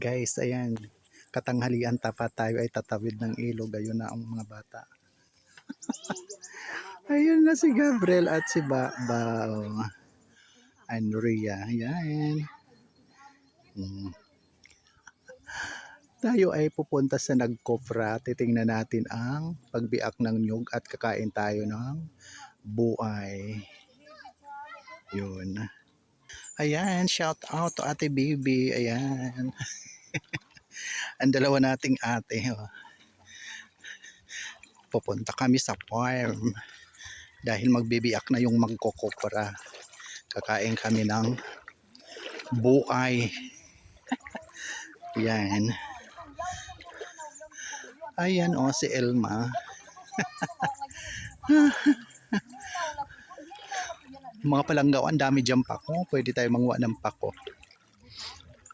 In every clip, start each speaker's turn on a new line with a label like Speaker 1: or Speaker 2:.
Speaker 1: Guys, ayan. Katanghalian tapat tayo ay tatawid ng ilog. Ayun na ang mga bata. Ayun na si Gabriel at si Bao. Andrea. Ayan. Tayo ay pupunta sa Nagkofra. Titingnan natin ang pagbiak ng nyug at kakain tayo ng buay. Yun. Ayan, shout out to Ate Baby. Ayan. Ang dalawa nating ate. Oh. Pupunta kami sa farm. Dahil magbibiak na yung magkokopra. Kakain kami ng buay. Yan. Ayan o, si Elma. Mga palanggaw, ang dami dyan pako. Pwede tayo manguha ng pako.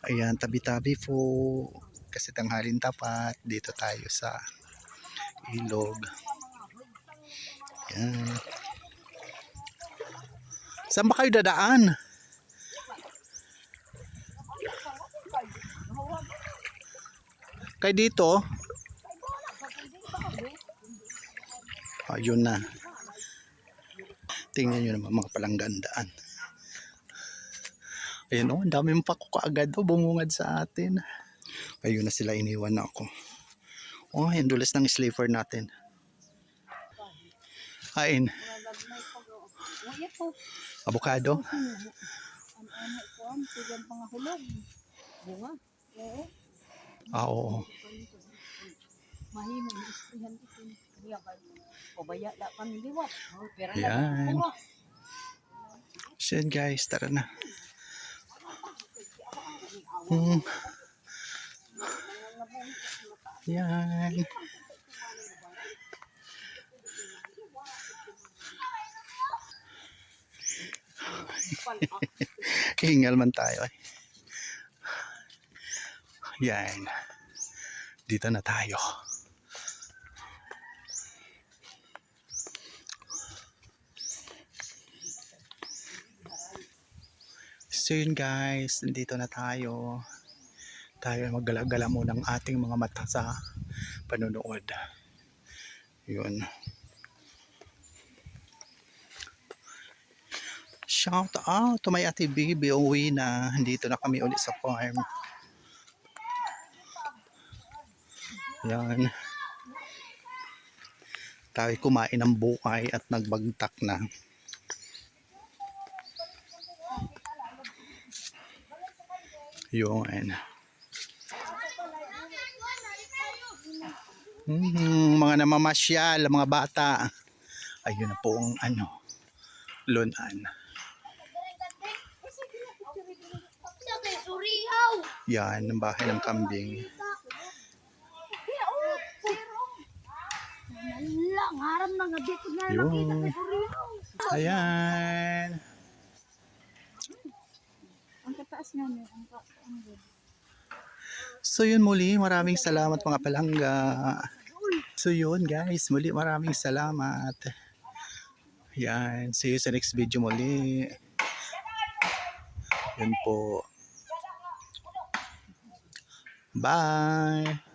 Speaker 1: Ayan, tabi-tabi po. Kasi tanghalin tapat. Dito tayo sa ilog. Ayan. Saan ba kayo dadaan? Kay dito? Ayun na. Tingnan nyo naman mga palanggandaan. Ayan o, ang dami pa ko kaagad o, bumungad sa atin. Ayun na sila, iniwan na ako. Oh, yung dulas ng sleeper natin. Kain. Avocado. Ah, oo. Ayan. So yun guys, tara na. Ayan. Hingal man tayo eh. Yan. Dito na tayo. So yun guys, nandito na tayo. Tayo maggala-gala muna ng ating mga mata sa panonood. Yun. Shout out to my Ate Bibi, uwi na. Dito na kami ulit sa farm. Yan. Tayo kumain ng buhay at nagbagtak na. Yun. Mga namamasyal, mga bata. Ayun na po ang lunan. Yan, ang bahay ng kambing. Yun. Ayan. So yun muli, maraming salamat mga palangga. So yun guys, muli maraming salamat. Yan, see you sa next video muli. Yan po. Bye!